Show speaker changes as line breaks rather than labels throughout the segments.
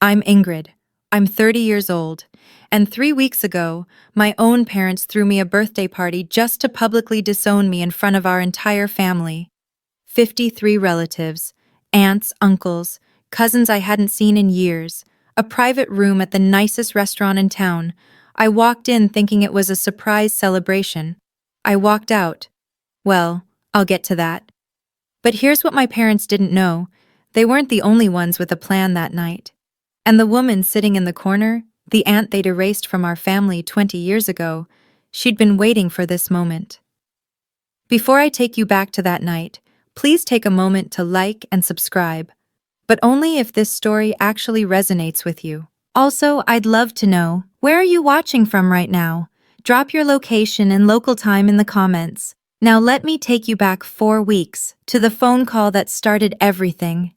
I'm Ingrid. I'm 30 years old, and 3 weeks ago, my own parents threw me a birthday party just to publicly disown me in front of our entire family. 53 relatives, aunts, uncles, cousins I hadn't seen in years, a private room at the nicest restaurant in town. I walked in thinking it was a surprise celebration. I walked out. Well, I'll get to that. But here's what my parents didn't know. They weren't the only ones with a plan that night. And the woman sitting in the corner, the aunt they'd erased from our family 20 years ago, she'd been waiting for this moment. Before I take you back to that night, please take a moment to like and subscribe, but only if this story actually resonates with you. Also, I'd love to know, where are you watching from right now? Drop your location and local time in the comments. Now let me take you back 4 weeks, to the phone call that started everything.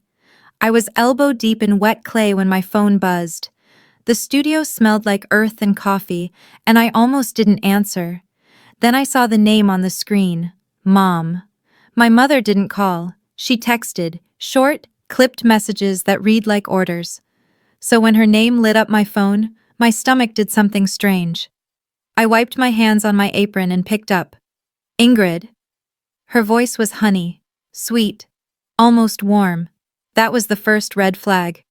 I was elbow deep in wet clay when my phone buzzed. The studio smelled like earth and coffee, and I almost didn't answer. Then I saw the name on the screen, Mom. My mother didn't call. She texted, short, clipped messages that read like orders. So when her name lit up my phone, my stomach did something strange. I wiped my hands on my apron and picked up. Ingrid. Her voice was honey, sweet, almost warm. That was the first red flag.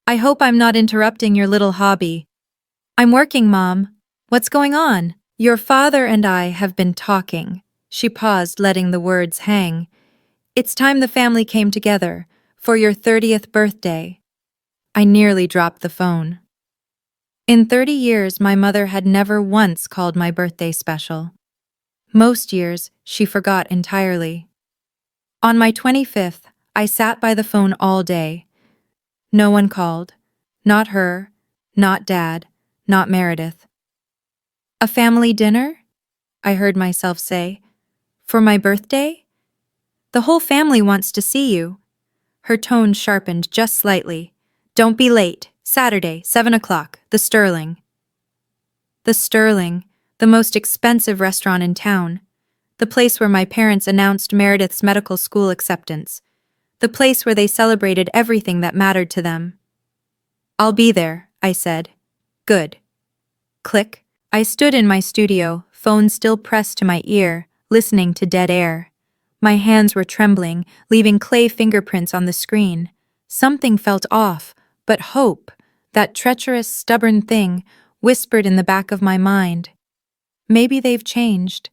I hope I'm not interrupting your little hobby. I'm working, Mom. What's going on? Your father and I have been talking. She paused, letting the words hang. It's time the family came together, for your 30th birthday. I nearly dropped the phone. In 30 years, my mother had never once called my birthday special. Most years, she forgot entirely. On my 25th, I sat by the phone all day. No one called. Not her, not Dad, not Meredith. A family dinner? I heard myself say. For my birthday? The whole family wants to see you. Her tone sharpened just slightly. Don't be late. Saturday, 7 o'clock, the Sterling. The Sterling, the most expensive restaurant in town. The place where my parents announced Meredith's medical school acceptance. The place where they celebrated everything that mattered to them. I'll be there, I said. Good. Click. I stood in my studio, phone still pressed to my ear, listening to dead air. My hands were trembling, leaving clay fingerprints on the screen. Something felt off, but hope, that treacherous, stubborn thing, whispered in the back of my mind. Maybe they've changed.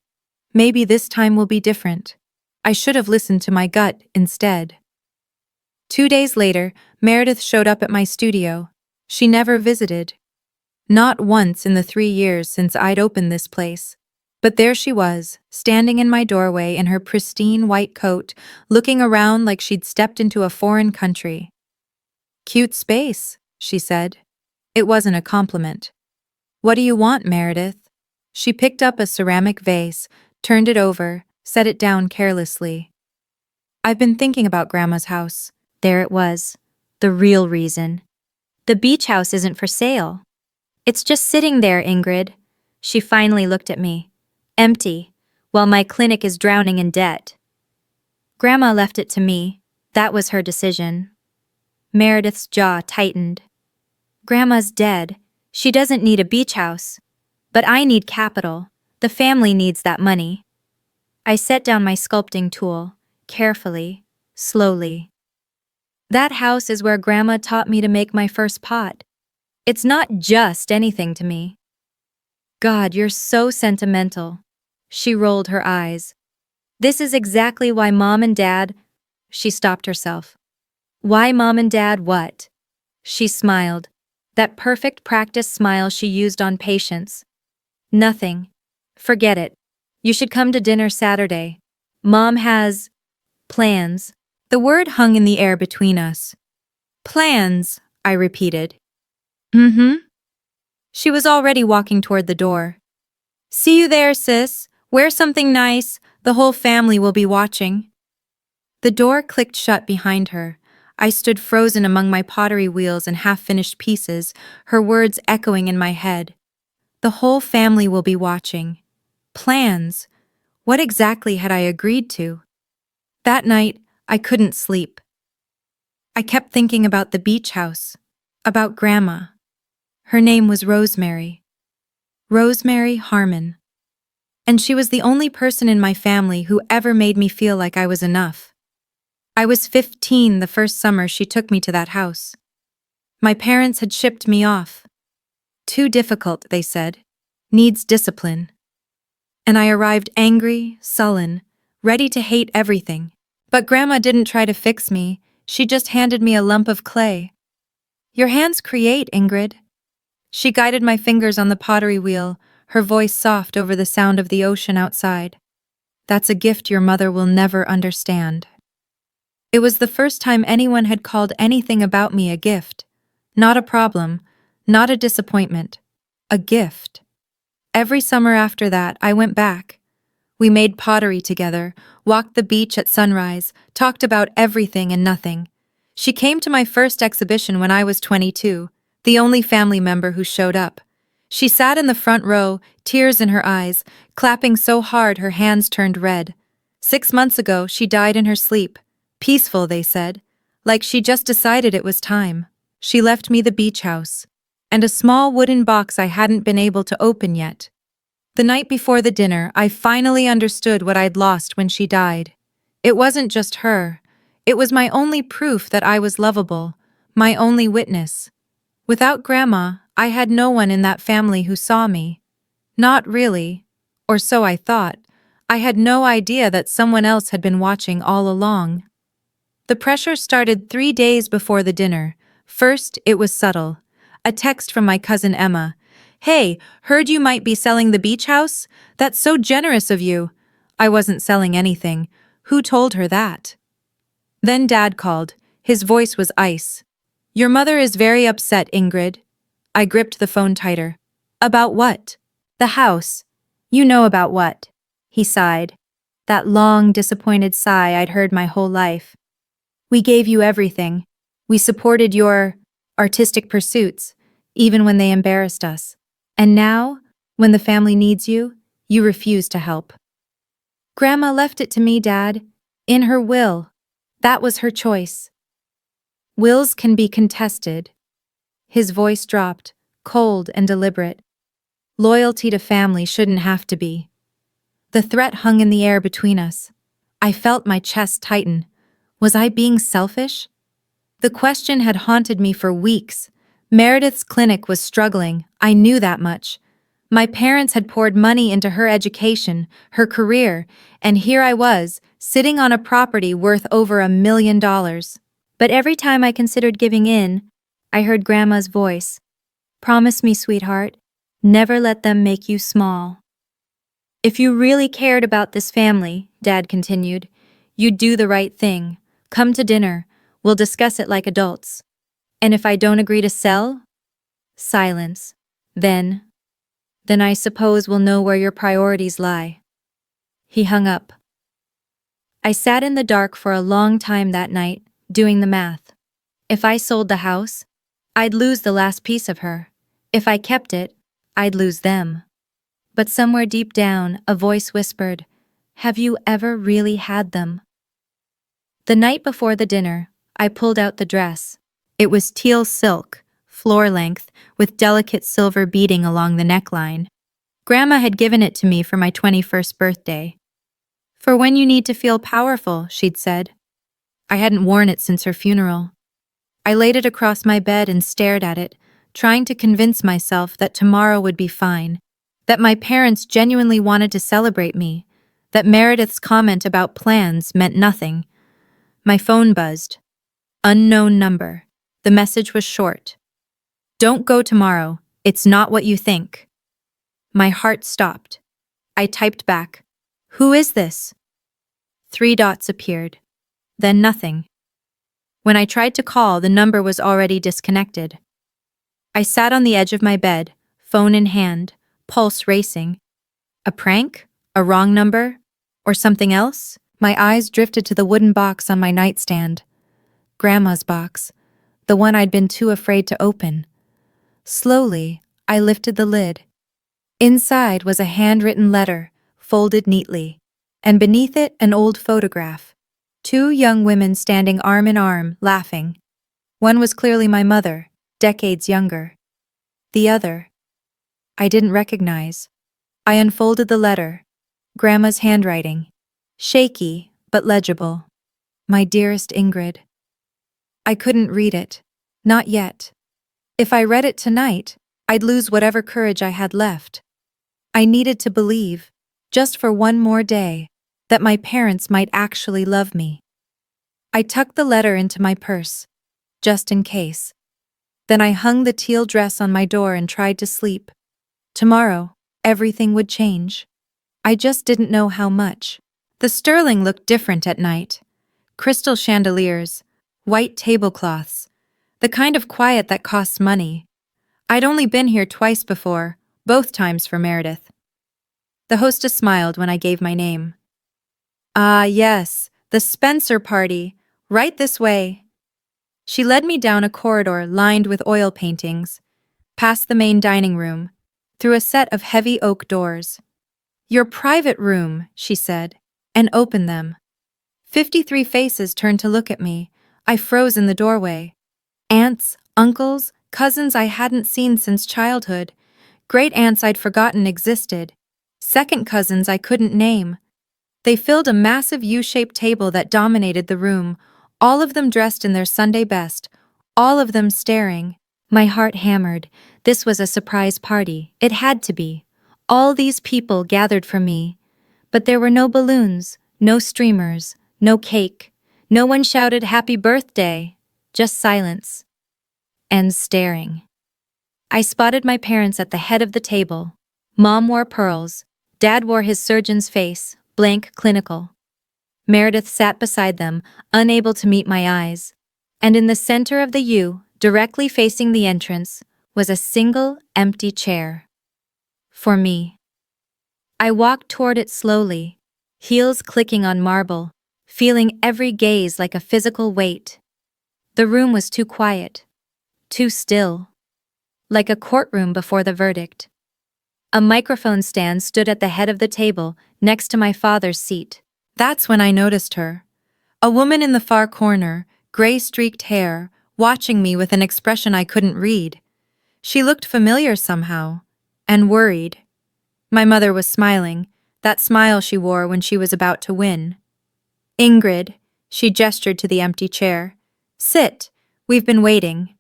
Maybe this time will be different. I should have listened to my gut instead. 2 days later, Meredith showed up at my studio. She never visited. Not once in the 3 years since I'd opened this place. But there she was, standing in my doorway in her pristine white coat, looking around like she'd stepped into a foreign country. Cute space, she said. It wasn't a compliment. What do you want, Meredith? She picked up a ceramic vase, turned it over, set it down carelessly. I've been thinking about Grandma's house. There it was. The real reason. The beach house isn't for sale. It's just sitting there, Ingrid. She finally looked at me. Empty, while my clinic is drowning in debt. Grandma left it to me. That was her decision. Meredith's jaw tightened. Grandma's dead. She doesn't need a beach house. But I need capital. The family needs that money. I set down my sculpting tool, carefully, slowly. That house is where Grandma taught me to make my first pot. It's not just anything to me. God, you're so sentimental. She rolled her eyes. This is exactly why Mom and Dad... She stopped herself. Why Mom and Dad what? She smiled. That perfect practice smile she used on patients. Nothing. Forget it. You should come to dinner Saturday. Mom has... plans. The word hung in the air between us. Plans, I repeated. Mm-hmm. She was already walking toward the door. See you there, sis. Wear something nice. The whole family will be watching. The door clicked shut behind her. I stood frozen among my pottery wheels and half-finished pieces, her words echoing in my head. The whole family will be watching. Plans. What exactly had I agreed to? That night, I couldn't sleep. I kept thinking about the beach house. About Grandma. Her name was Rosemary. Rosemary Harmon. And she was the only person in my family who ever made me feel like I was enough. I was 15 the first summer she took me to that house. My parents had shipped me off. Too difficult, they said. Needs discipline. And I arrived angry, sullen, ready to hate everything. But Grandma didn't try to fix me, she just handed me a lump of clay. Your hands create, Ingrid. She guided my fingers on the pottery wheel, her voice soft over the sound of the ocean outside. That's a gift your mother will never understand. It was the first time anyone had called anything about me a gift. Not a problem, not a disappointment. A gift. Every summer after that, I went back. We made pottery together, walked the beach at sunrise, talked about everything and nothing. She came to my first exhibition when I was 22, the only family member who showed up. She sat in the front row, tears in her eyes, clapping so hard her hands turned red. 6 months ago, she died in her sleep. Peaceful, they said. Like she just decided it was time. She left me the beach house. And a small wooden box I hadn't been able to open yet. The night before the dinner, I finally understood what I'd lost when she died. It wasn't just her. It was my only proof that I was lovable, my only witness. Without Grandma, I had no one in that family who saw me. Not really, or so I thought. I had no idea that someone else had been watching all along. The pressure started 3 days before the dinner. First, it was subtle. A text from my cousin Emma. "Hey, heard you might be selling the beach house? That's so generous of you." I wasn't selling anything. Who told her that? Then Dad called. His voice was ice. "Your mother is very upset, Ingrid." I gripped the phone tighter. "About what?" "The house. You know about what." He sighed. That long, disappointed sigh I'd heard my whole life. "We gave you everything. We supported your artistic pursuits, even when they embarrassed us. And now, when the family needs you, you refuse to help." "Grandma left it to me, Dad. In her will. That was her choice." "Wills can be contested." His voice dropped, cold and deliberate. "Loyalty to family shouldn't have to be." The threat hung in the air between us. I felt my chest tighten. Was I being selfish? The question had haunted me for weeks. Meredith's clinic was struggling, I knew that much. My parents had poured money into her education, her career, and here I was, sitting on a property worth over $1 million. But every time I considered giving in, I heard Grandma's voice. "Promise me, sweetheart, never let them make you small." "If you really cared about this family," Dad continued, "you'd do the right thing. Come to dinner. We'll discuss it like adults. And if I don't agree to sell?" Silence. Then I suppose we'll know where your priorities lie." He hung up. I sat in the dark for a long time that night, doing the math. If I sold the house, I'd lose the last piece of her. If I kept it, I'd lose them. But somewhere deep down, a voice whispered, "Have you ever really had them?" The night before the dinner, I pulled out the dress. It was teal silk, floor-length, with delicate silver beading along the neckline. Grandma had given it to me for my 21st birthday. "For when you need to feel powerful," she'd said. I hadn't worn it since her funeral. I laid it across my bed and stared at it, trying to convince myself that tomorrow would be fine, that my parents genuinely wanted to celebrate me, that Meredith's comment about plans meant nothing. My phone buzzed. Unknown number. The message was short. "Don't go tomorrow. It's not what you think." My heart stopped. I typed back, "Who is this?" 3 dots appeared. Then nothing. When I tried to call, the number was already disconnected. I sat on the edge of my bed, phone in hand, pulse racing. A prank? A wrong number? Or something else? My eyes drifted to the wooden box on my nightstand. Grandma's box, the one I'd been too afraid to open. Slowly, I lifted the lid. Inside was a handwritten letter, folded neatly, and beneath it an old photograph. 2 young women standing arm in arm, laughing. One was clearly my mother, decades younger. The other, I didn't recognize. I unfolded the letter. Grandma's handwriting. Shaky, but legible. My dearest Ingrid. I couldn't read it. Not yet. If I read it tonight, I'd lose whatever courage I had left. I needed to believe, just for one more day, that my parents might actually love me. I tucked the letter into my purse, just in case. Then I hung the teal dress on my door and tried to sleep. Tomorrow, everything would change. I just didn't know how much. The Sterling looked different at night. Crystal chandeliers, white tablecloths, the kind of quiet that costs money. I'd only been here twice before, both times for Meredith. The hostess smiled when I gave my name. Ah, yes, the Spencer party. Right this way. She led me down a corridor lined with oil paintings, past the main dining room, through a set of heavy oak doors. Your private room, she said, and opened them. 53 faces turned to look at me. I froze in the doorway. Aunts, uncles, cousins I hadn't seen since childhood, great-aunts I'd forgotten existed, second cousins I couldn't name. They filled a massive U-shaped table that dominated the room, all of them dressed in their Sunday best, all of them staring. My heart hammered. This was a surprise party. It had to be. All these people gathered for me. But there were no balloons, no streamers, no cake. No one shouted happy birthday. Just silence. And staring. I spotted my parents at the head of the table. Mom wore pearls. Dad wore his surgeon's face, blank, clinical. Meredith sat beside them, unable to meet my eyes. And in the center of the U, directly facing the entrance, was a single, empty chair. For me. I walked toward it slowly, heels clicking on marble, feeling every gaze like a physical weight. The room was too quiet, too still, like a courtroom before the verdict. A microphone stand stood at the head of the table, next to my father's seat. That's when I noticed her. A woman in the far corner, gray-streaked hair, watching me with an expression I couldn't read. She looked familiar somehow, and worried. My mother was smiling, that smile she wore when she was about to win. Ingrid, she gestured to the empty chair. Sit, we've been waiting.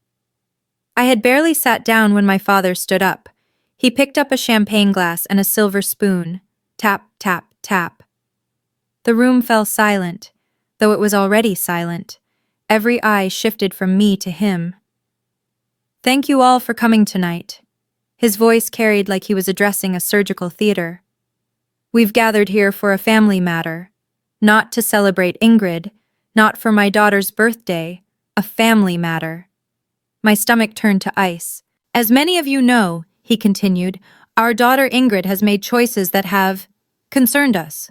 I had barely sat down when my father stood up. He picked up a champagne glass and a silver spoon. Tap, tap, tap. The room fell silent, though it was already silent. Every eye shifted from me to him. Thank you all for coming tonight. His voice carried like he was addressing a surgical theater. We've gathered here for a family matter. Not to celebrate Ingrid, not for my daughter's birthday, a family matter. My stomach turned to ice. As many of you know, he continued, our daughter Ingrid has made choices that have concerned us.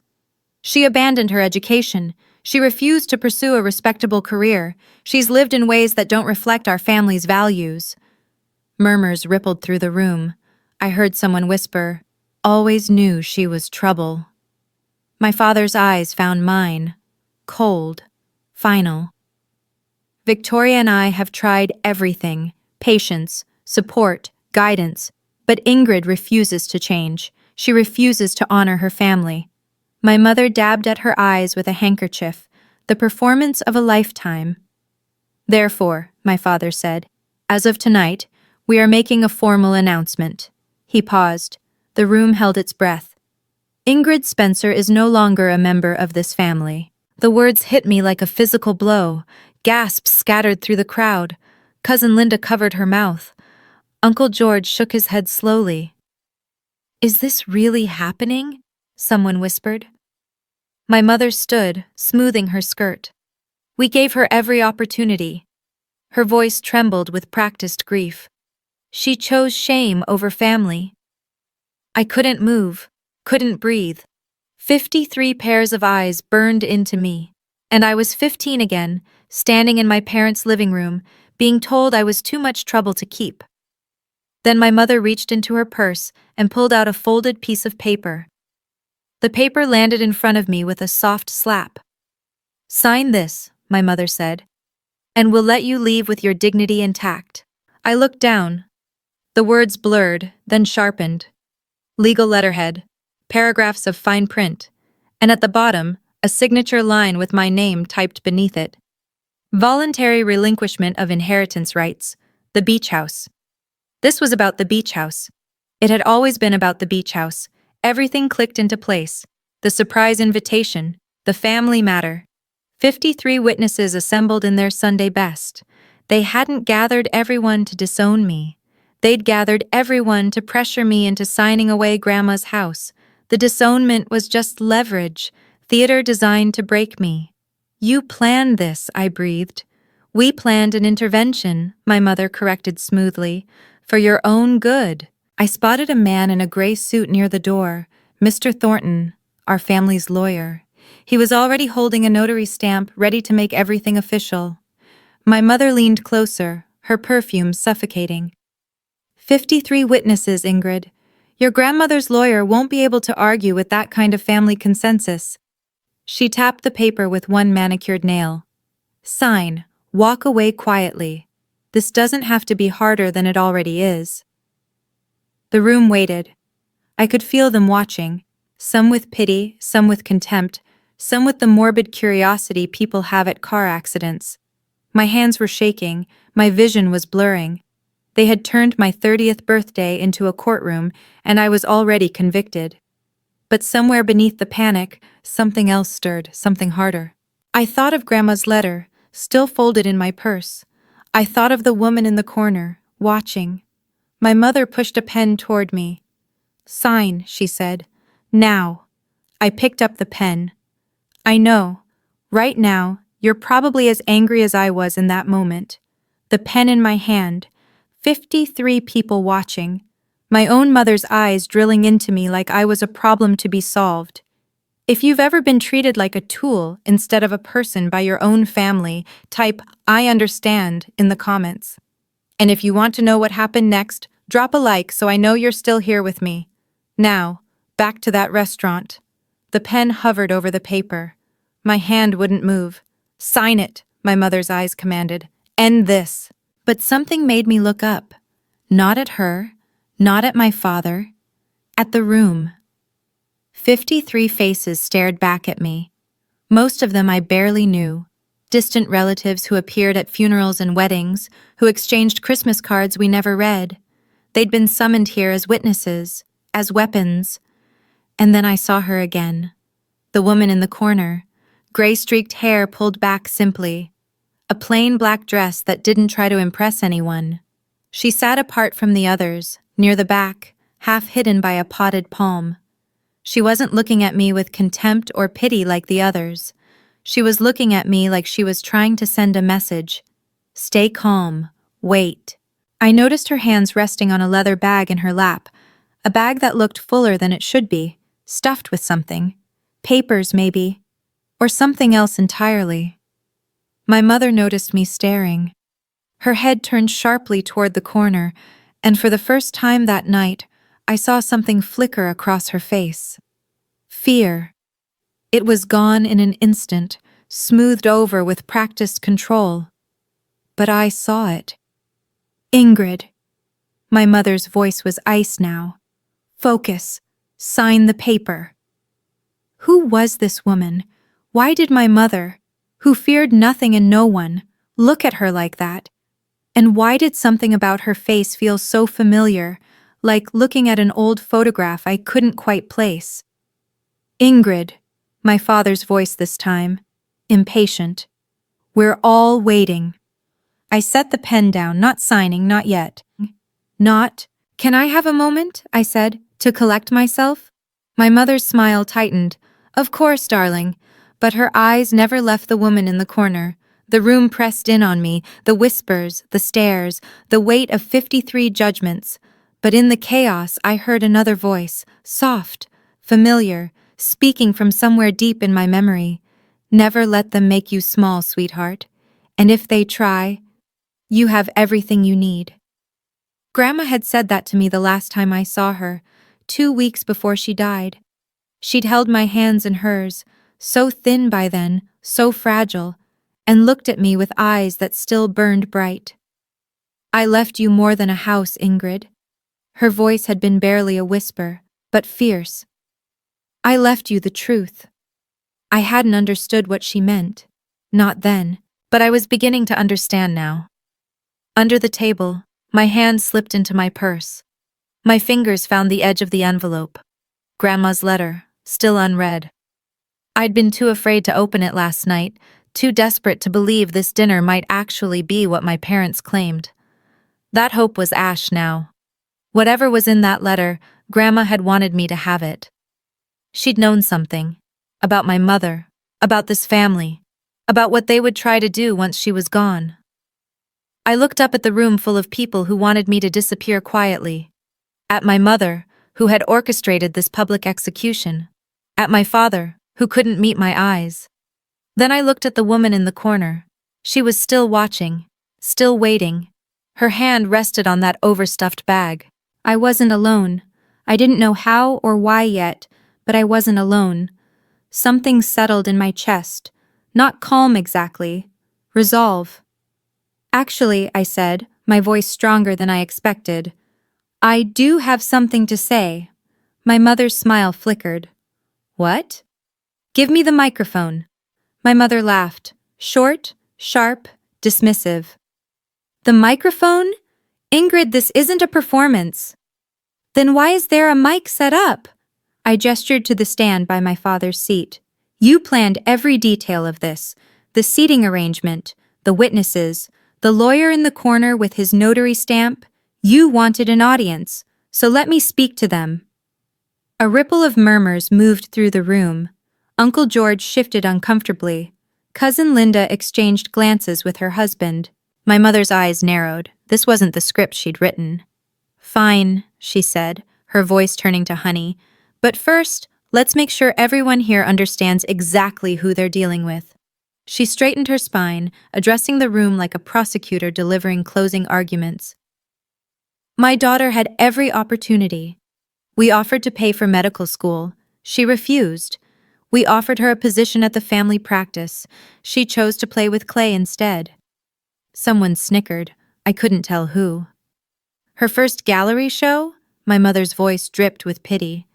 She abandoned her education. She refused to pursue a respectable career. She's lived in ways that don't reflect our family's values. Murmurs rippled through the room. I heard someone whisper, always knew she was trouble. My father's eyes found mine, cold, final. Victoria and I have tried everything, patience, support, guidance, but Ingrid refuses to change. She refuses to honor her family. My mother dabbed at her eyes with a handkerchief, the performance of a lifetime. Therefore, my father said, as of tonight, we are making a formal announcement. He paused. The room held its breath. Ingrid Spencer is no longer a member of this family. The words hit me like a physical blow. Gasps scattered through the crowd. Cousin Linda covered her mouth. Uncle George shook his head slowly. Is this really happening? Someone whispered. My mother stood, smoothing her skirt. We gave her every opportunity. Her voice trembled with practiced grief. She chose shame over family. I couldn't move, couldn't breathe. 53 pairs of eyes burned into me, and I was 15 again, standing in my parents' living room, being told I was too much trouble to keep. Then my mother reached into her purse and pulled out a folded piece of paper. The paper landed in front of me with a soft slap. Sign this, my mother said, and we'll let you leave with your dignity intact. I looked down. The words blurred, then sharpened. Legal letterhead, paragraphs of fine print, and at the bottom, a signature line with my name typed beneath it. Voluntary relinquishment of inheritance rights, the beach house. This was about the beach house. It had always been about the beach house. Everything clicked into place. The surprise invitation, the family matter. 53 witnesses assembled in their Sunday best. They hadn't gathered everyone to disown me. They'd gathered everyone to pressure me into signing away Grandma's house. The disownment was just leverage, theater designed to break me. You planned this, I breathed. We planned an intervention, my mother corrected smoothly, for your own good. I spotted a man in a gray suit near the door, Mr. Thornton, our family's lawyer. He was already holding a notary stamp, ready to make everything official. My mother leaned closer, her perfume suffocating. 53 witnesses, Ingrid. Your grandmother's lawyer won't be able to argue with that kind of family consensus. She tapped the paper with one manicured nail. Sign. Walk away quietly. This doesn't have to be harder than it already is. The room waited. I could feel them watching, some with pity, some with contempt, some with the morbid curiosity people have at car accidents. My hands were shaking, my vision was blurring. They had turned my 30th birthday into a courtroom, and I was already convicted. But somewhere beneath the panic, something else stirred, something harder. I thought of Grandma's letter, still folded in my purse. I thought of the woman in the corner, watching. My mother pushed a pen toward me. Sign, she said. Now. I picked up the pen. I know. Right now, you're probably as angry as I was in that moment. The pen in my hand. 53 people watching. My own mother's eyes drilling into me like I was a problem to be solved. If you've ever been treated like a tool instead of a person by your own family, type "I understand" in the comments. And if you want to know what happened next, drop a like so I know you're still here with me. Now, back to that restaurant. The pen hovered over the paper. My hand wouldn't move. Sign it, my mother's eyes commanded. End this. But something made me look up. Not at her, not at my father, at the room. 53 faces stared back at me. Most of them I barely knew. Distant relatives who appeared at funerals and weddings, who exchanged Christmas cards we never read. They'd been summoned here as witnesses, as weapons. And then I saw her again. The woman in the corner, gray-streaked hair pulled back simply. A plain black dress that didn't try to impress anyone. She sat apart from the others, near the back, half hidden by a potted palm. She wasn't looking at me with contempt or pity like the others. She was looking at me like she was trying to send a message. Stay calm. Wait. I noticed her hands resting on a leather bag in her lap, a bag that looked fuller than it should be, stuffed with something. Papers, maybe. Or something else entirely. My mother noticed me staring. Her head turned sharply toward the corner, and for the first time that night, I saw something flicker across her face. Fear. It was gone in an instant, smoothed over with practiced control. But I saw it. Ingrid. My mother's voice was ice now. Focus. Sign the paper. Who was this woman? Why did my mother, who feared nothing and no one, look at her like that? And why did something about her face feel so familiar, like looking at an old photograph I couldn't quite place? Ingrid, my father's voice this time, impatient. We're all waiting. I set the pen down, not signing, not yet. Not, can I have a moment, I said, to collect myself? My mother's smile tightened. Of course, darling, but her eyes never left the woman in the corner. The room pressed in on me, the whispers, the stares, the weight of 53 judgments. But in the chaos, I heard another voice, soft, familiar, speaking from somewhere deep in my memory. Never let them make you small, sweetheart. And if they try, you have everything you need. Grandma had said that to me the last time I saw her, 2 weeks before she died. She'd held my hands in hers, so thin by then, so fragile, and looked at me with eyes that still burned bright. I left you more than a house, Ingrid. Her voice had been barely a whisper, but fierce. I left you the truth. I hadn't understood what she meant. Not then, but I was beginning to understand now. Under the table, my hand slipped into my purse. My fingers found the edge of the envelope. Grandma's letter, still unread. I'd been too afraid to open it last night, too desperate to believe this dinner might actually be what my parents claimed. That hope was ash now. Whatever was in that letter, Grandma had wanted me to have it. She'd known something. About my mother. About this family. About what they would try to do once she was gone. I looked up at the room full of people who wanted me to disappear quietly. At my mother, who had orchestrated this public execution. At my father, who couldn't meet my eyes. Then I looked at the woman in the corner. She was still watching. Still waiting. Her hand rested on that overstuffed bag. I wasn't alone. I didn't know how or why yet, but I wasn't alone. Something settled in my chest. Not calm exactly. Resolve. Actually, I said, my voice stronger than I expected. I do have something to say. My mother's smile flickered. What? Give me the microphone. My mother laughed. Short, sharp, dismissive. The microphone? Ingrid, this isn't a performance. Then why is there a mic set up? I gestured to the stand by my father's seat. You planned every detail of this. The seating arrangement, the witnesses, the lawyer in the corner with his notary stamp. You wanted an audience, so let me speak to them. A ripple of murmurs moved through the room. Uncle George shifted uncomfortably. Cousin Linda exchanged glances with her husband. My mother's eyes narrowed. This wasn't the script she'd written. Fine, she said, her voice turning to honey. But first, let's make sure everyone here understands exactly who they're dealing with. She straightened her spine, addressing the room like a prosecutor delivering closing arguments. My daughter had every opportunity. We offered to pay for medical school. She refused. We offered her a position at the family practice. She chose to play with clay instead. Someone snickered. I couldn't tell who. Her first gallery show? My mother's voice dripped with pity.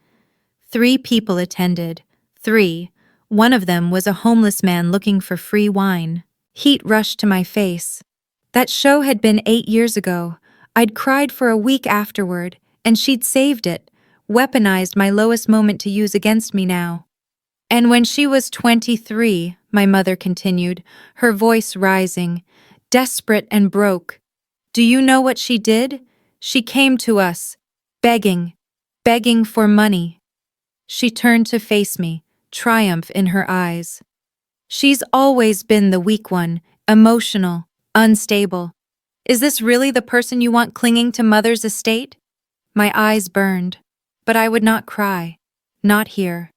3 people attended. 3. One of them was a homeless man looking for free wine. Heat rushed to my face. That show had been 8 years ago. I'd cried for a week afterward, and she'd saved it, weaponized my lowest moment to use against me now. And when she was 23, my mother continued, her voice rising, desperate and broke. Do you know what she did? She came to us, begging for money. She turned to face me, triumph in her eyes. She's always been the weak one, emotional, unstable. Is this really the person you want clinging to mother's estate? My eyes burned, but I would not cry. Not here.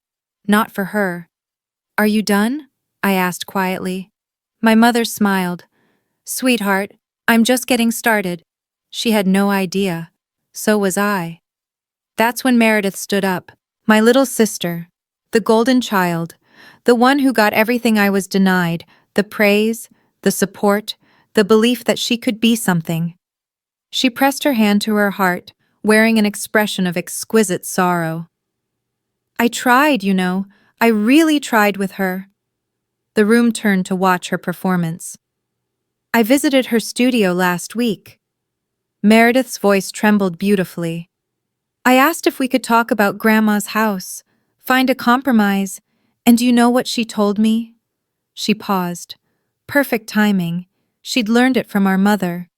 Not for her. Are you done? I asked quietly. My mother smiled. Sweetheart, I'm just getting started. She had no idea. So was I. That's when Meredith stood up. My little sister. The golden child. The one who got everything I was denied. The praise, the support, the belief that she could be something. She pressed her hand to her heart, wearing an expression of exquisite sorrow. I tried, you know. I really tried with her. The room turned to watch her performance. I visited her studio last week. Meredith's voice trembled beautifully. I asked if we could talk about Grandma's house, find a compromise, and do you know what she told me? She paused. Perfect timing. She'd learned it from our mother.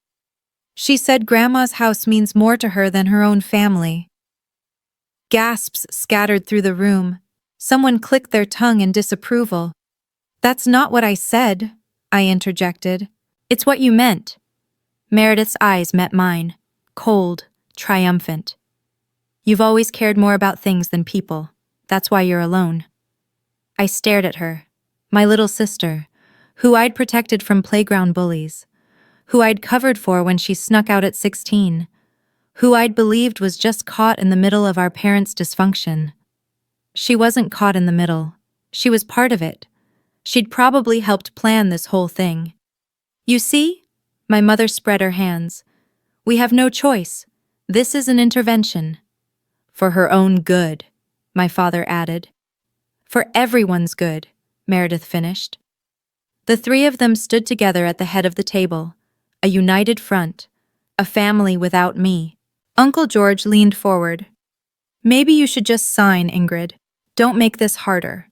She said Grandma's house means more to her than her own family. Gasps scattered through the room. Someone clicked their tongue in disapproval. That's not what I said, I interjected. It's what you meant. Meredith's eyes met mine, cold, triumphant. You've always cared more about things than people. That's why you're alone. I stared at her, my little sister, who I'd protected from playground bullies, who I'd covered for when she snuck out at 16, who I'd believed was just caught in the middle of our parents' dysfunction. She wasn't caught in the middle. She was part of it. She'd probably helped plan this whole thing. You see? My mother spread her hands. We have no choice. This is an intervention. For her own good, my father added. For everyone's good, Meredith finished. The three of them stood together at the head of the table, a united front, a family without me. Uncle George leaned forward. Maybe you should just sign, Ingrid. Don't make this harder.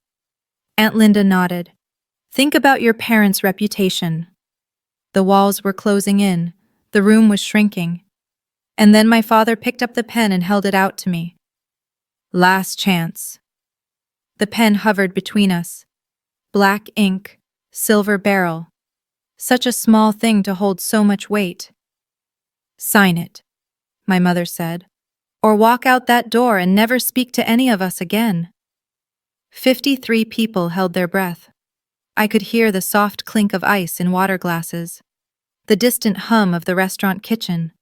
Aunt Linda nodded. Think about your parents' reputation. The walls were closing in. The room was shrinking. And then my father picked up the pen and held it out to me. Last chance. The pen hovered between us. Black ink, silver barrel. Such a small thing to hold so much weight. Sign it, my mother said, or walk out that door and never speak to any of us again. 53 people held their breath. I could hear the soft clink of ice in water glasses, the distant hum of the restaurant kitchen,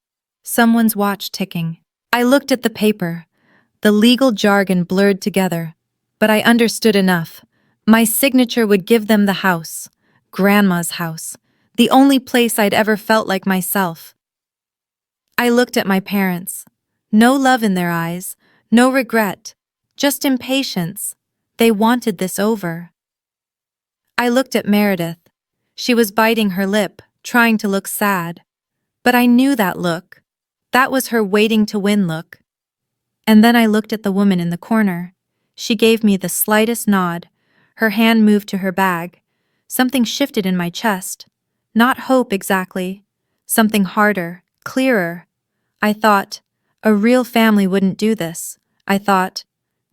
someone's watch ticking. I looked at the paper. The legal jargon blurred together, but I understood enough. My signature would give them the house, Grandma's house, the only place I'd ever felt like myself. I looked at my parents. No love in their eyes, no regret, just impatience. They wanted this over. I looked at Meredith. She was biting her lip, trying to look sad. But I knew that look. That was her waiting to win look. And then I looked at the woman in the corner. She gave me the slightest nod. Her hand moved to her bag. Something shifted in my chest. Not hope exactly. Something harder, clearer. I thought, a real family wouldn't do this. I thought,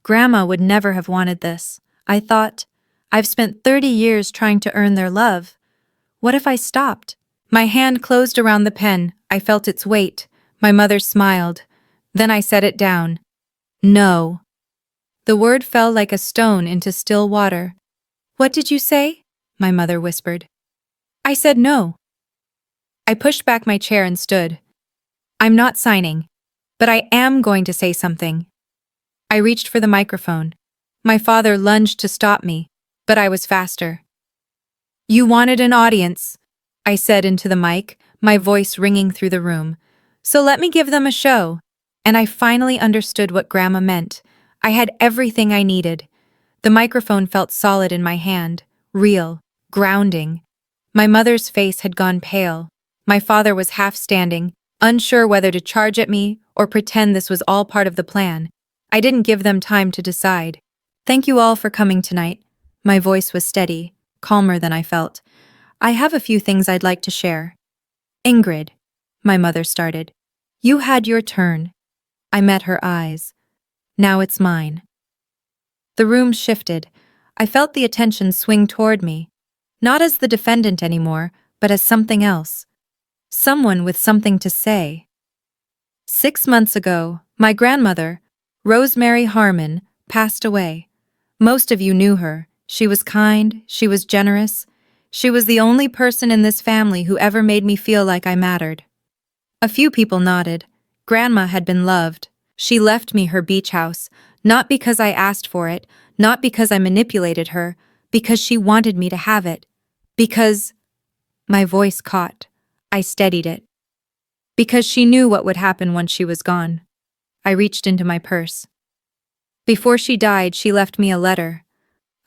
Grandma would never have wanted this. I thought, I've spent 30 years trying to earn their love. What if I stopped? My hand closed around the pen. I felt its weight. My mother smiled. Then I set it down. No. The word fell like a stone into still water. What did you say? My mother whispered. I said no. I pushed back my chair and stood. I'm not signing, but I am going to say something. I reached for the microphone. My father lunged to stop me, but I was faster. You wanted an audience, I said into the mic, my voice ringing through the room. So let me give them a show. And I finally understood what Grandma meant. I had everything I needed. The microphone felt solid in my hand, real, grounding. My mother's face had gone pale. My father was half standing, unsure whether to charge at me or pretend this was all part of the plan. I didn't give them time to decide. Thank you all for coming tonight. My voice was steady, calmer than I felt. I have a few things I'd like to share. Ingrid, my mother started. You had your turn. I met her eyes. Now it's mine. The room shifted. I felt the attention swing toward me. Not as the defendant anymore, but as something else. Someone with something to say. 6 months ago, my grandmother, Rosemary Harmon, passed away. Most of you knew her. She was kind, she was generous. She was the only person in this family who ever made me feel like I mattered. A few people nodded. Grandma had been loved. She left me her beach house, not because I asked for it, not because I manipulated her, because she wanted me to have it. Because... My voice caught. I steadied it. Because she knew what would happen once she was gone. I reached into my purse. Before she died, she left me a letter.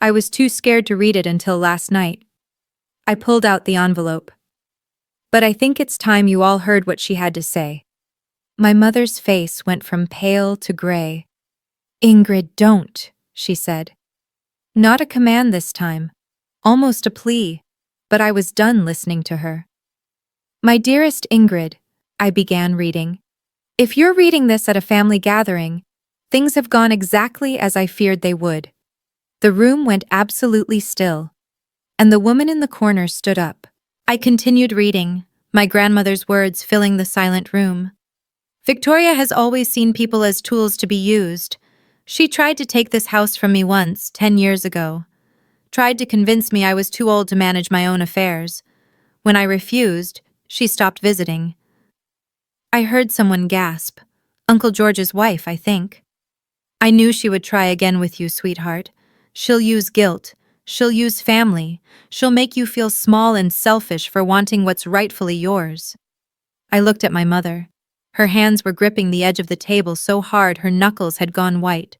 I was too scared to read it until last night. I pulled out the envelope. But I think it's time you all heard what she had to say. My mother's face went from pale to gray. Ingrid, don't, she said. Not a command this time. Almost a plea. But I was done listening to her. My dearest Ingrid, I began reading. If you're reading this at a family gathering, things have gone exactly as I feared they would. The room went absolutely still, and the woman in the corner stood up. I continued reading, my grandmother's words filling the silent room. Victoria has always seen people as tools to be used. She tried to take this house from me once, 10 years ago. Tried to convince me I was too old to manage my own affairs. When I refused, she stopped visiting. I heard someone gasp. Uncle George's wife, I think. I knew she would try again with you, sweetheart. She'll use guilt. She'll use family. She'll make you feel small and selfish for wanting what's rightfully yours. I looked at my mother. Her hands were gripping the edge of the table so hard her knuckles had gone white.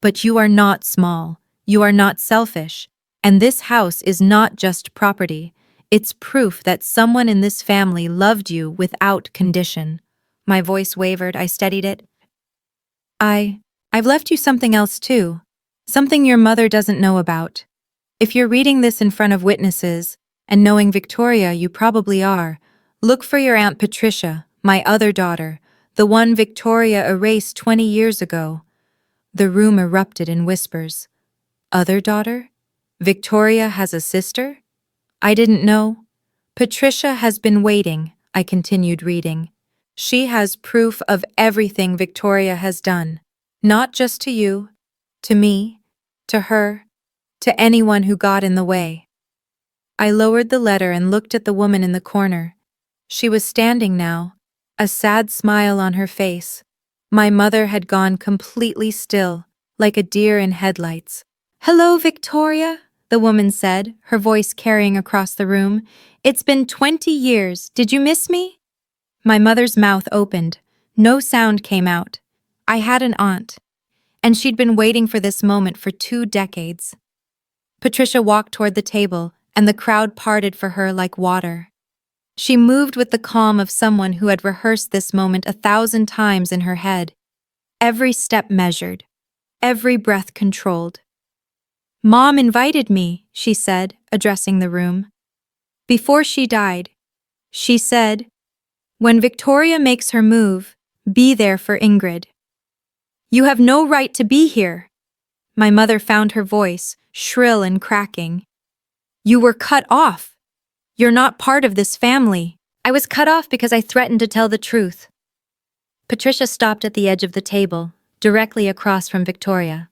But you are not small. You are not selfish. And this house is not just property. It's proof that someone in this family loved you without condition. My voice wavered. I steadied it. I've left you something else too. Something your mother doesn't know about. If you're reading this in front of witnesses, and knowing Victoria you probably are, look for your Aunt Patricia, my other daughter, the one Victoria erased 20 years ago. The room erupted in whispers. Other daughter? Victoria has a sister? I didn't know. Patricia has been waiting, I continued reading. She has proof of everything Victoria has done. Not just to you, to me, to her, to anyone who got in the way. I lowered the letter and looked at the woman in the corner. She was standing now, a sad smile on her face. My mother had gone completely still, like a deer in headlights. "Hello, Victoria," the woman said, her voice carrying across the room. "It's been 20 years. Did you miss me?" My mother's mouth opened. No sound came out. I had an aunt, and she'd been waiting for this moment for 2 decades. Patricia walked toward the table, and the crowd parted for her like water. She moved with the calm of someone who had rehearsed this moment 1,000 times in her head. Every step measured, every breath controlled. "Mom invited me," she said, addressing the room. "Before she died, she said, when Victoria makes her move, be there for Ingrid. You have no right to be here." My mother found her voice, shrill and cracking. "You were cut off. You're not part of this family." "I was cut off because I threatened to tell the truth." Patricia stopped at the edge of the table, directly across from Victoria.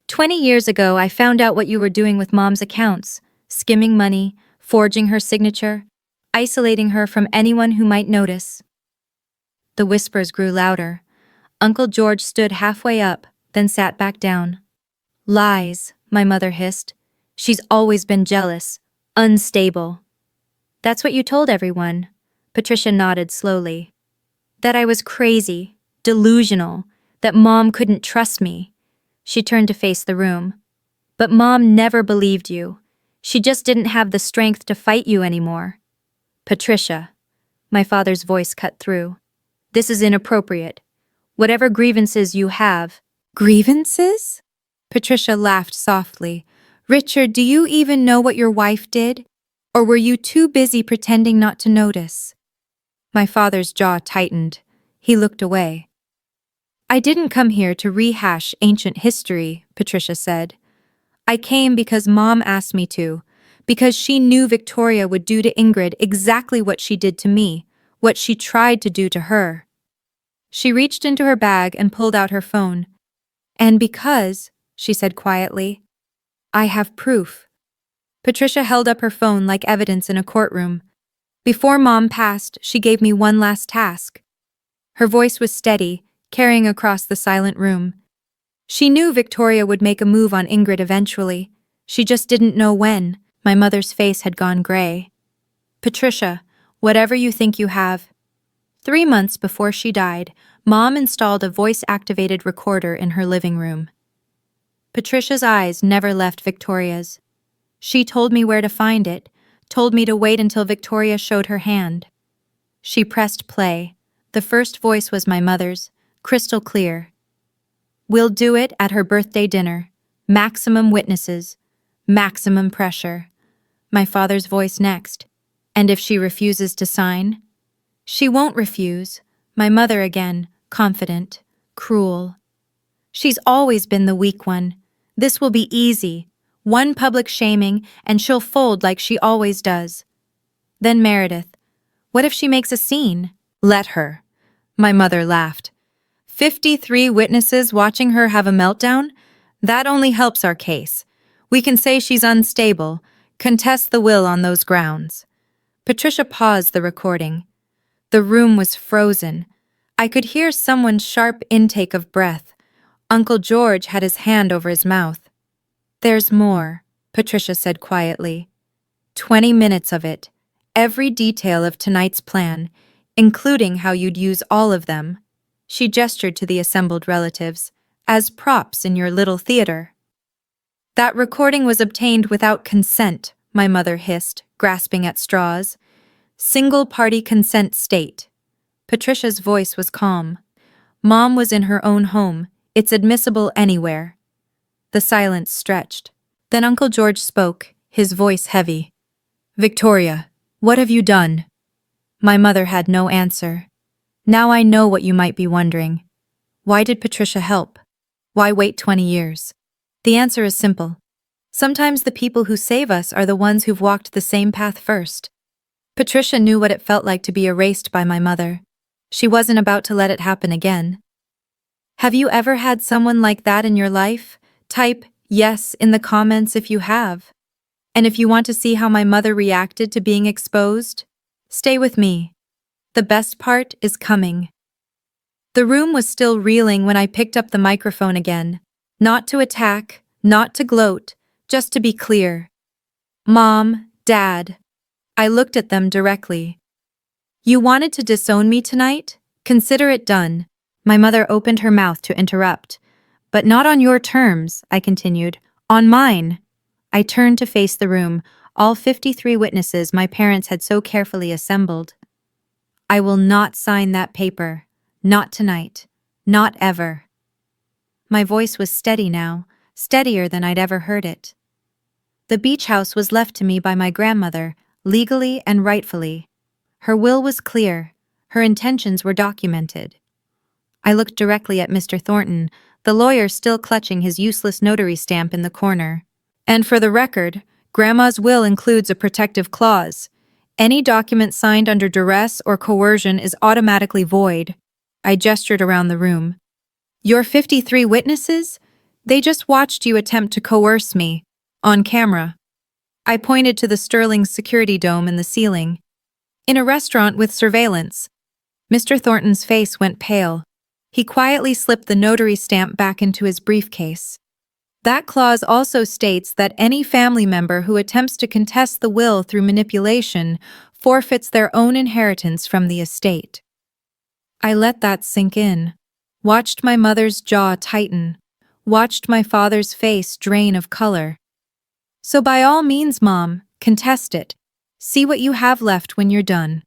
20 years ago, I found out what you were doing with Mom's accounts, skimming money, forging her signature, isolating her from anyone who might notice." The whispers grew louder. Uncle George stood halfway up, then sat back down. "Lies," my mother hissed. "She's always been jealous, unstable." "That's what you told everyone." Patricia nodded slowly. "That I was crazy, delusional, that Mom couldn't trust me." She turned to face the room. "But Mom never believed you. She just didn't have the strength to fight you anymore." "Patricia," my father's voice cut through, "this is inappropriate. Whatever grievances you have—" "Grievances?" Patricia laughed softly. "Richard, do you even know what your wife did? Or were you too busy pretending not to notice?" My father's jaw tightened. He looked away. "I didn't come here to rehash ancient history," Patricia said. "I came because Mom asked me to, because she knew Victoria would do to Ingrid exactly what she did to me, what she tried to do to her." She reached into her bag and pulled out her phone. "And because," she said quietly, "I have proof." Patricia held up her phone like evidence in a courtroom. "Before Mom passed, she gave me one last task." Her voice was steady, carrying across the silent room. "She knew Victoria would make a move on Ingrid eventually. She just didn't know when." My mother's face had gone gray. "Patricia, whatever you think you have." 3 months before she died, Mom installed a voice-activated recorder in her living room. Patricia's eyes never left Victoria's. She told me where to find it, told me to wait until Victoria showed her hand. She pressed play. The first voice was my mother's, crystal clear. "We'll do it at her birthday dinner. Maximum witnesses. Maximum pressure." My father's voice next. "And if she refuses to sign?" "She won't refuse." My mother again, confident, cruel. "She's always been the weak one. This will be easy. One public shaming, and she'll fold like she always does." Then Meredith. "What if she makes a scene?" "Let her." My mother laughed. 53 witnesses watching her have a meltdown? That only helps our case. We can say she's unstable, contest the will on those grounds. Patricia paused the recording. The room was frozen. I could hear someone's sharp intake of breath. Uncle George had his hand over his mouth. "There's more," Patricia said quietly. 20 minutes of it. Every detail of tonight's plan. including how you'd use all of them. She gestured to the assembled relatives, as props in your little theater. That recording was obtained without consent, my mother hissed, grasping at straws. Single-party consent state. Patricia's voice was calm. Mom was in her own home. It's admissible anywhere. The silence stretched. Then Uncle George spoke, his voice heavy. Victoria, what have you done? My mother had no answer. Now I know what you might be wondering. Why did Patricia help? Why wait 20 years? The answer is simple. Sometimes the people who save us are the ones who've walked the same path first. Patricia knew what it felt like to be erased by my mother. She wasn't about to let it happen again. Have you ever had someone like that in your life? Type yes in the comments if you have. And if you want to see how my mother reacted to being exposed, stay with me. The best part is coming. The room was still reeling when I picked up the microphone again. Not to attack, not to gloat, just to be clear. Mom, Dad. I looked at them directly. You wanted to disown me tonight? Consider it done. My mother opened her mouth to interrupt. But not on your terms, I continued. On mine. I turned to face the room, all 53 witnesses my parents had so carefully assembled. I will not sign that paper. Not tonight. Not ever. My voice was steady now, steadier than I'd ever heard it. The beach house was left to me by my grandmother, legally and rightfully. Her will was clear. Her intentions were documented. I looked directly at Mr. Thornton, the lawyer still clutching his useless notary stamp in the corner. And for the record, Grandma's will includes a protective clause. Any document signed under duress or coercion is automatically void. I gestured around the room. Your 53 witnesses? They just watched you attempt to coerce me. On camera. I pointed to the Sterling security dome in the ceiling. In a restaurant with surveillance. Mr. Thornton's face went pale. He quietly slipped the notary stamp back into his briefcase. That clause also states that any family member who attempts to contest the will through manipulation forfeits their own inheritance from the estate. I let that sink in. Watched my mother's jaw tighten. Watched my father's face drain of color. So by all means, Mom, contest it. See what you have left when you're done.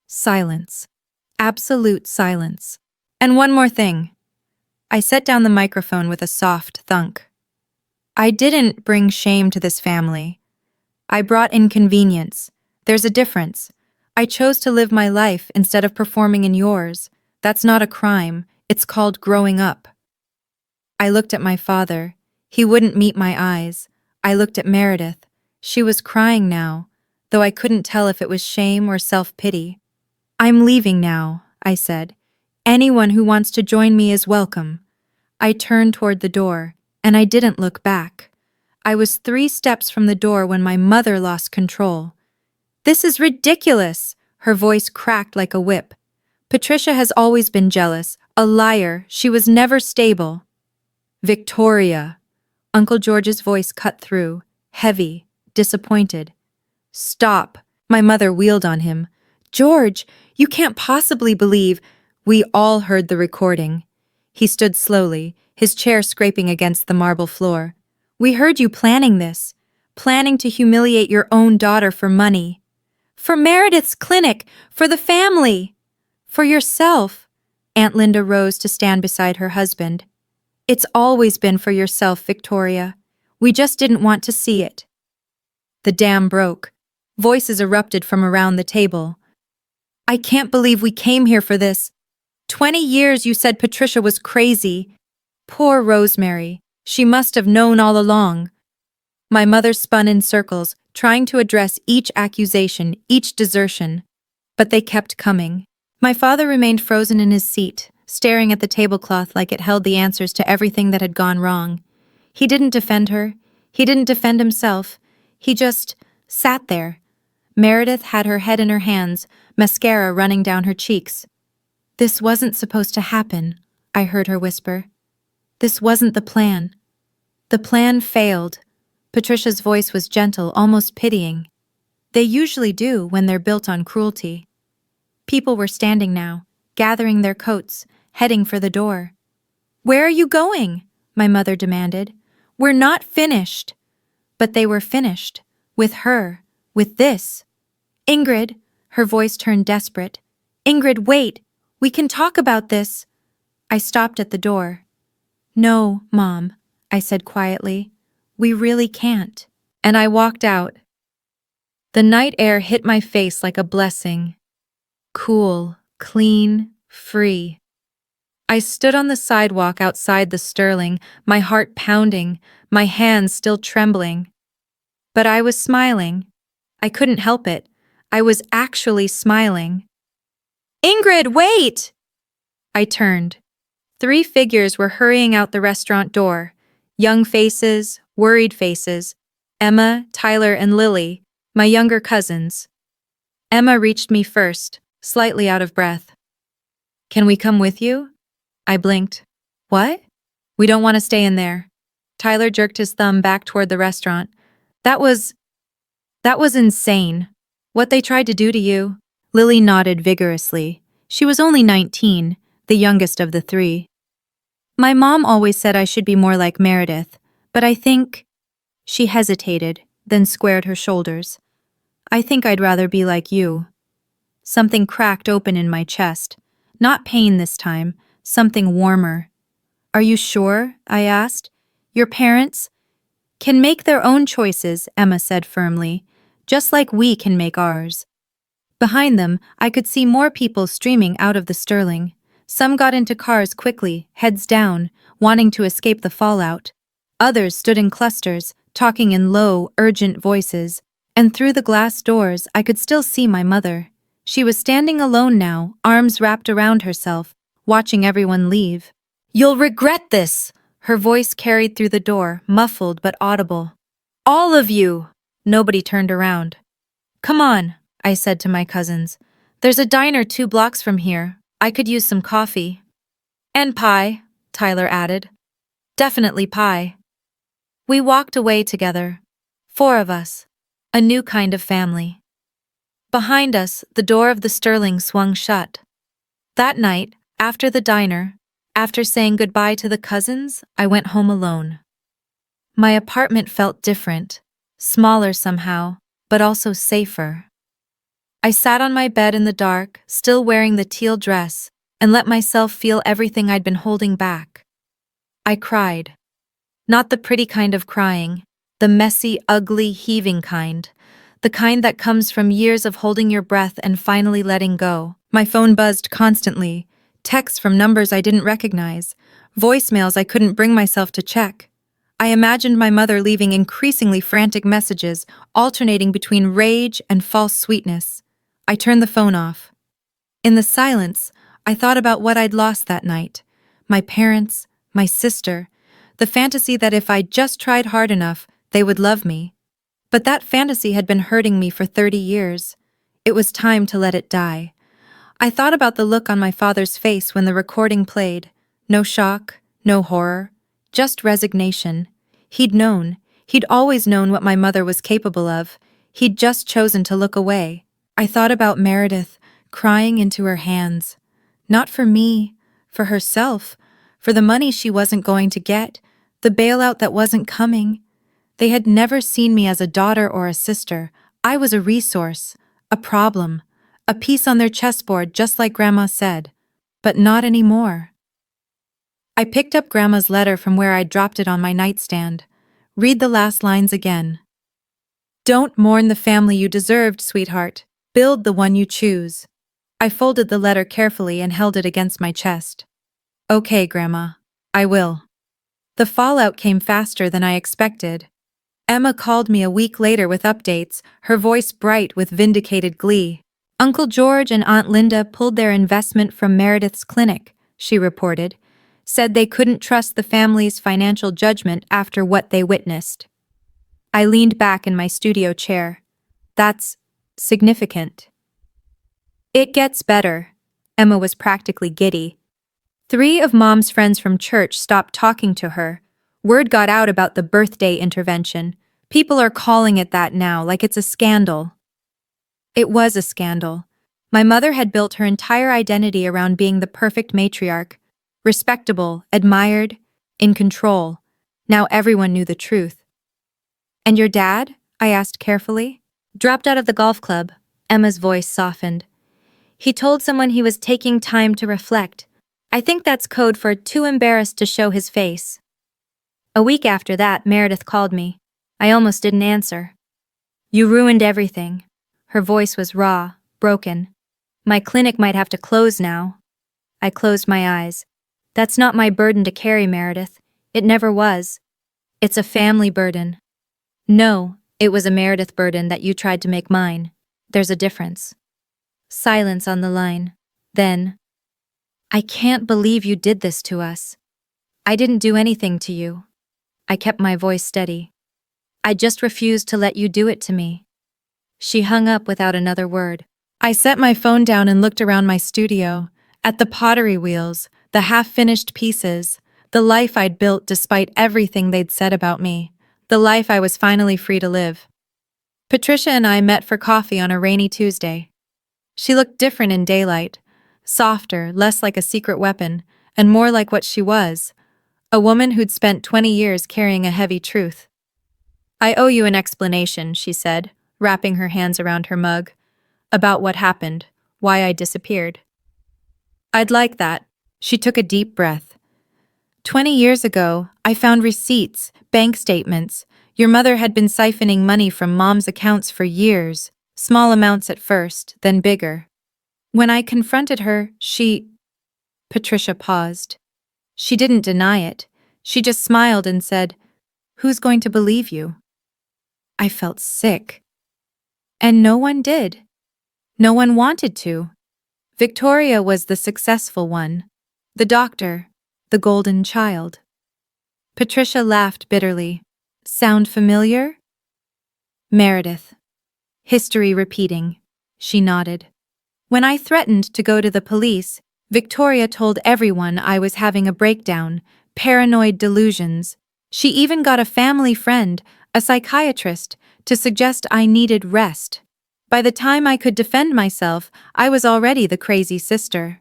Silence. Absolute silence. And one more thing. I set down the microphone with a soft thunk. I didn't bring shame to this family. I brought inconvenience. There's a difference. I chose to live my life instead of performing in yours. That's not a crime. It's called growing up. I looked at my father. He wouldn't meet my eyes. I looked at Meredith. She was crying now, though I couldn't tell if it was shame or self-pity. I'm leaving now, I said. Anyone who wants to join me is welcome. I turned toward the door, and I didn't look back. I was 3 steps from the door when my mother lost control. This is ridiculous! Her voice cracked like a whip. Patricia has always been jealous, a liar. She was never stable. Victoria. Uncle George's voice cut through, heavy, disappointed. Stop. My mother wheeled on him. George, you can't possibly believe. We all heard the recording. He stood slowly, his chair scraping against the marble floor. We heard you planning this, planning to humiliate your own daughter for money. For Meredith's clinic, for the family, for yourself. Aunt Linda rose to stand beside her husband. It's always been for yourself, Victoria. We just didn't want to see it. The dam broke. Voices erupted from around the table. I can't believe we came here for this. 20 years you said Patricia was crazy. Poor Rosemary. She must have known all along. My mother spun in circles, trying to address each accusation, each desertion. But they kept coming. My father remained frozen in his seat, staring at the tablecloth like it held the answers to everything that had gone wrong. He didn't defend her. He didn't defend himself. He just sat there. Meredith had her head in her hands, mascara running down her cheeks. This wasn't supposed to happen, I heard her whisper. This wasn't the plan. The plan failed. Patricia's voice was gentle, almost pitying. They usually do when they're built on cruelty. People were standing now, gathering their coats, heading for the door. "Where are you going?" my mother demanded. "We're not finished." But they were finished. With her. With this. "Ingrid," her voice turned desperate. "Ingrid, wait. We can talk about this." I stopped at the door. "No, Mom," I said quietly. "We really can't." And I walked out. The night air hit my face like a blessing. Cool, clean, free. I stood on the sidewalk outside the Sterling, my heart pounding, my hands still trembling. But I was smiling. I couldn't help it. I was actually smiling. "Ingrid, wait!" I turned. 3 figures were hurrying out the restaurant door. Young faces, worried faces. Emma, Tyler, and Lily, my younger cousins. Emma reached me first, slightly out of breath. "Can we come with you?" I blinked. "What?" "We don't want to stay in there." Tyler jerked his thumb back toward the restaurant. That was insane. What they tried to do to you." Lily nodded vigorously. She was only 19, the youngest of the 3. "My mom always said I should be more like Meredith, but I think—" She hesitated, then squared her shoulders. "I think I'd rather be like you." Something cracked open in my chest. Not pain this time, something warmer. "Are you sure?" I asked. "Your parents—" "Can make their own choices," Emma said firmly, "just like we can make ours." Behind them, I could see more people streaming out of the Sterling. Some got into cars quickly, heads down, wanting to escape the fallout. Others stood in clusters, talking in low, urgent voices. And through the glass doors, I could still see my mother. She was standing alone now, arms wrapped around herself, watching everyone leave. "You'll regret this!" Her voice carried through the door, muffled but audible. "All of you!" Nobody turned around. "Come on," I said to my cousins. "There's a diner 2 blocks from here. I could use some coffee." "And pie," Tyler added. "Definitely pie." We walked away together. 4 of us. A new kind of family. Behind us, the door of the Sterling swung shut. That night, after the diner, after saying goodbye to the cousins, I went home alone. My apartment felt different, smaller somehow, but also safer. I sat on my bed in the dark, still wearing the teal dress, and let myself feel everything I'd been holding back. I cried. Not the pretty kind of crying, the messy, ugly, heaving kind. The kind that comes from years of holding your breath and finally letting go. My phone buzzed constantly. Texts from numbers I didn't recognize. Voicemails I couldn't bring myself to check. I imagined my mother leaving increasingly frantic messages, alternating between rage and false sweetness. I turned the phone off. In the silence, I thought about what I'd lost that night. My parents, my sister, the fantasy that if I just tried hard enough, they would love me. But that fantasy had been hurting me for 30 years. It was time to let it die. I thought about the look on my father's face when the recording played. No shock, no horror, just resignation. He'd known. He'd always known what my mother was capable of. He'd just chosen to look away. I thought about Meredith, crying into her hands. Not for me, for herself, for the money she wasn't going to get, the bailout that wasn't coming. They had never seen me as a daughter or a sister. I was a resource, a problem, a piece on their chessboard just like Grandma said. But not anymore. I picked up Grandma's letter from where I'd dropped it on my nightstand. Read the last lines again. "Don't mourn the family you deserved, sweetheart. Build the one you choose." I folded the letter carefully and held it against my chest. "Okay, Grandma. I will." The fallout came faster than I expected. Emma called me a week later with updates, her voice bright with vindicated glee. "Uncle George and Aunt Linda pulled their investment from Meredith's clinic," she reported. "Said they couldn't trust the family's financial judgment after what they witnessed." I leaned back in my studio chair. "That's significant." "It gets better." Emma was practically giddy. 3 of Mom's friends from church stopped talking to her. Word got out about the birthday intervention. People are calling it that now, like it's a scandal. It was a scandal. My mother had built her entire identity around being the perfect matriarch, respectable, admired, in control. Now everyone knew the truth. "And your dad?" I asked carefully. "Dropped out of the golf club." Emma's voice softened. "He told someone he was taking time to reflect. I think that's code for too embarrassed to show his face." A week after that, Meredith called me. I almost didn't answer. "You ruined everything." Her voice was raw, broken. "My clinic might have to close now." I closed my eyes. "That's not my burden to carry, Meredith. It never was. It's a family burden." "No, it was a Meredith burden that you tried to make mine. There's a difference." Silence on the line. Then, "I can't believe you did this to us." "I didn't do anything to you." I kept my voice steady. "I just refused to let you do it to me." She hung up without another word. I set my phone down and looked around my studio, at the pottery wheels, the half-finished pieces, the life I'd built despite everything they'd said about me, the life I was finally free to live. Patricia and I met for coffee on a rainy Tuesday. She looked different in daylight, softer, less like a secret weapon, and more like what she was, a woman who'd spent 20 years carrying a heavy truth. "I owe you an explanation," she said, wrapping her hands around her mug, "about what happened, why I disappeared." "I'd like that." She took a deep breath. 20 years ago, I found receipts, bank statements. Your mother had been siphoning money from Mom's accounts for years, small amounts at first, then bigger. When I confronted her, Patricia paused. She didn't deny it. She just smiled and said, "Who's going to believe you?" I felt sick. And no one did. No one wanted to. Victoria was the successful one. The doctor. The golden child. Patricia laughed bitterly. "Sound familiar?" "Meredith." "History repeating." She nodded. "When I threatened to go to the police, Victoria told everyone I was having a breakdown, paranoid delusions. She even got a family friend, a psychiatrist, to suggest I needed rest. By the time I could defend myself, I was already the crazy sister."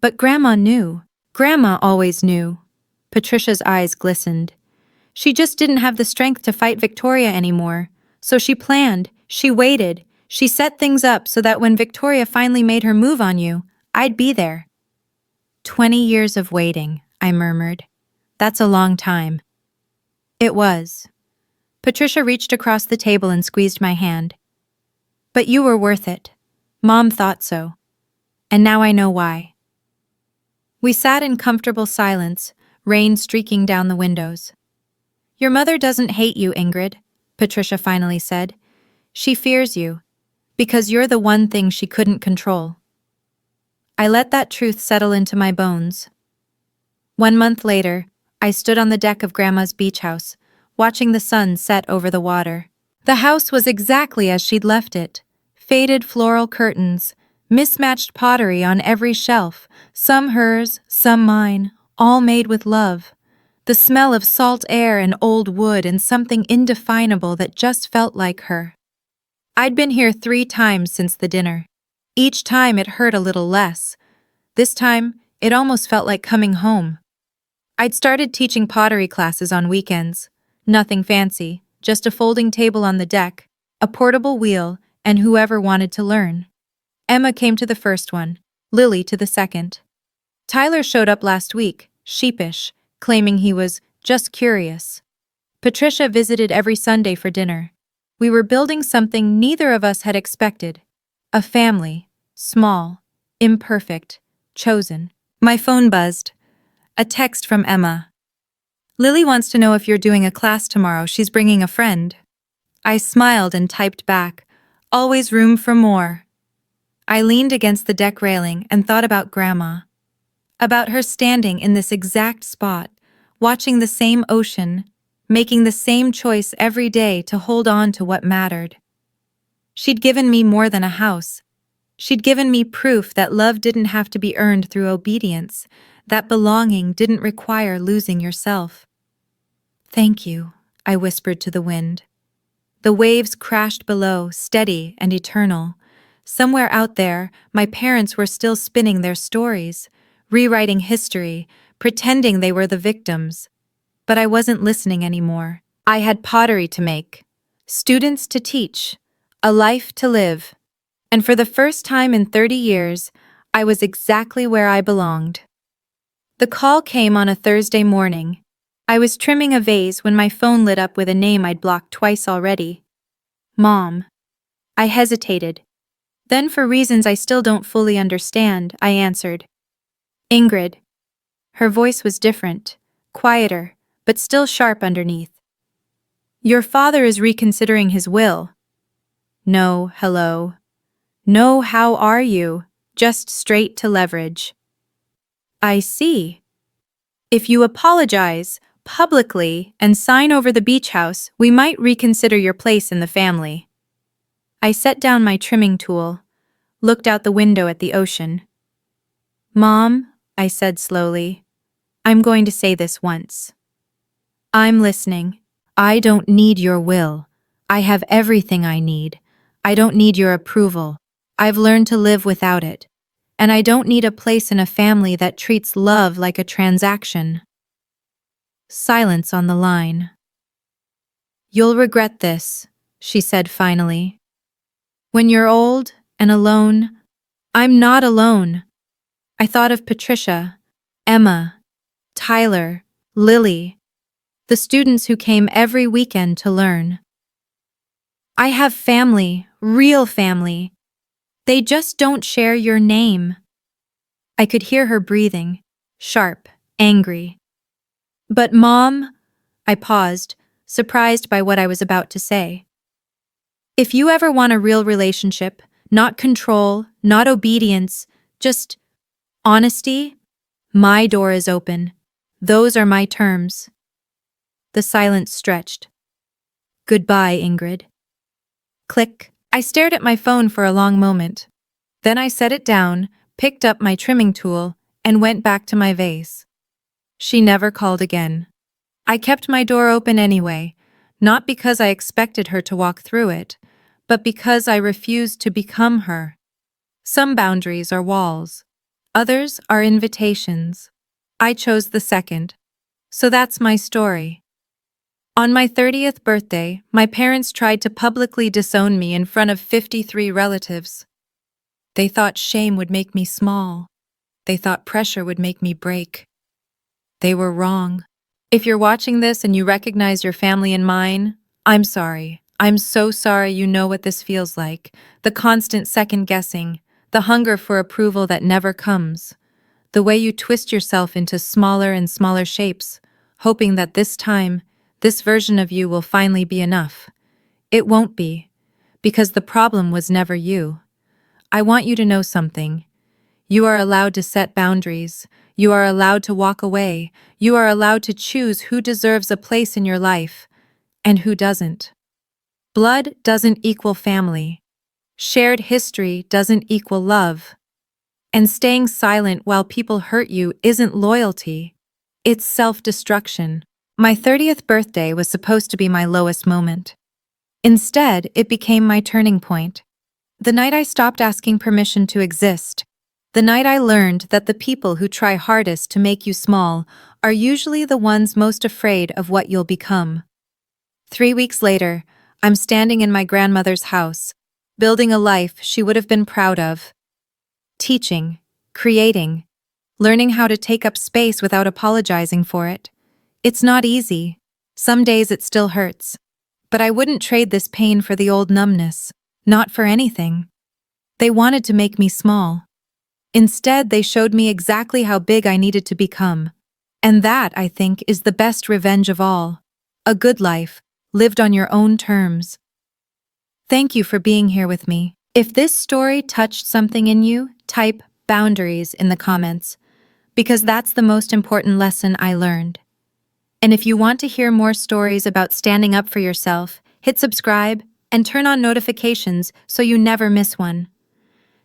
"But Grandma knew." "Grandma always knew." Patricia's eyes glistened. "She just didn't have the strength to fight Victoria anymore. So she planned, she waited, she set things up so that when Victoria finally made her move on you, I'd be there." 20 years of waiting, I murmured. "That's a long time." It was. Patricia reached across the table and squeezed my hand. "But you were worth it. Mom thought so. And now I know why." We sat in comfortable silence, rain streaking down the windows. "Your mother doesn't hate you, Ingrid," Patricia finally said. "She fears you, because you're the one thing she couldn't control." I let that truth settle into my bones. 1 month later, I stood on the deck of Grandma's beach house, watching the sun set over the water. The house was exactly as she'd left it. Faded floral curtains, mismatched pottery on every shelf, some hers, some mine, all made with love. The smell of salt air and old wood and something indefinable that just felt like her. I'd been here 3 times since the dinner. Each time it hurt a little less. This time, it almost felt like coming home. I'd started teaching pottery classes on weekends. Nothing fancy, just a folding table on the deck, a portable wheel, and whoever wanted to learn. Emma came to the first one, Lily to the second. Tyler showed up last week, sheepish, claiming he was just curious. Patricia visited every Sunday for dinner. We were building something neither of us had expected. A family, small, imperfect, chosen. My phone buzzed. A text from Emma. "Lily wants to know if you're doing a class tomorrow. She's bringing a friend." I smiled and typed back, "Always room for more." I leaned against the deck railing and thought about Grandma. About her standing in this exact spot, watching the same ocean, making the same choice every day to hold on to what mattered. She'd given me more than a house. She'd given me proof that love didn't have to be earned through obedience, that belonging didn't require losing yourself. "Thank you," I whispered to the wind. The waves crashed below, steady and eternal. Somewhere out there, my parents were still spinning their stories, rewriting history, pretending they were the victims. But I wasn't listening anymore. I had pottery to make, students to teach, a life to live. And for the first time in 30 years, I was exactly where I belonged. The call came on a Thursday morning. I was trimming a vase when my phone lit up with a name I'd blocked twice already. Mom. I hesitated. Then, for reasons I still don't fully understand, I answered. Ingrid. Her voice was different, quieter, but still sharp underneath. Your father is reconsidering his will. No, hello. No, how are you? Just straight to leverage. I see. If you apologize, publicly, and sign over the beach house, we might reconsider your place in the family. I set down my trimming tool, looked out the window at the ocean. Mom, I said slowly, I'm going to say this once. I'm listening. I don't need your will. I have everything I need. I don't need your approval. I've learned to live without it. And I don't need a place in a family that treats love like a transaction. Silence on the line. You'll regret this, she said finally. When you're old and alone, I'm not alone. I thought of Patricia, Emma, Tyler, Lily, the students who came every weekend to learn. I have family, real family. They just don't share your name. I could hear her breathing, sharp, angry. But Mom, I paused, surprised by what I was about to say. If you ever want a real relationship, not control, not obedience, just honesty, my door is open. Those are my terms. The silence stretched. Goodbye, Ingrid. Click. I stared at my phone for a long moment. Then I set it down, picked up my trimming tool, and went back to my vase. She never called again. I kept my door open anyway, not because I expected her to walk through it, but because I refused to become her. Some boundaries are walls. Others are invitations. I chose the second. So that's my story. On my 30th birthday, my parents tried to publicly disown me in front of 53 relatives. They thought shame would make me small. They thought pressure would make me break. They were wrong. If you're watching this and you recognize your family in mine, I'm sorry. I'm so sorry you know what this feels like. The constant second-guessing, the hunger for approval that never comes. The way you twist yourself into smaller and smaller shapes, hoping that this time, this version of you will finally be enough. It won't be, because the problem was never you. I want you to know something. You are allowed to set boundaries. You are allowed to walk away. You are allowed to choose who deserves a place in your life and who doesn't. Blood doesn't equal family. Shared history doesn't equal love. And staying silent while people hurt you isn't loyalty. It's self-destruction. My 30th birthday was supposed to be my lowest moment. Instead, it became my turning point. The night I stopped asking permission to exist. The night I learned that the people who try hardest to make you small are usually the ones most afraid of what you'll become. 3 weeks later, I'm standing in my grandmother's house, building a life she would have been proud of. Teaching, creating, learning how to take up space without apologizing for it. It's not easy. Some days it still hurts. But I wouldn't trade this pain for the old numbness. Not for anything. They wanted to make me small. Instead, they showed me exactly how big I needed to become. And that, I think, is the best revenge of all. A good life, lived on your own terms. Thank you for being here with me. If this story touched something in you, type boundaries in the comments, because that's the most important lesson I learned. And if you want to hear more stories about standing up for yourself, hit subscribe and turn on notifications so you never miss one.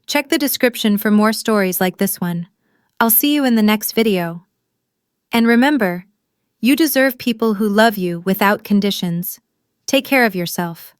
Check the description for more stories like this one. I'll see you in the next video. And remember, you deserve people who love you without conditions. Take care of yourself.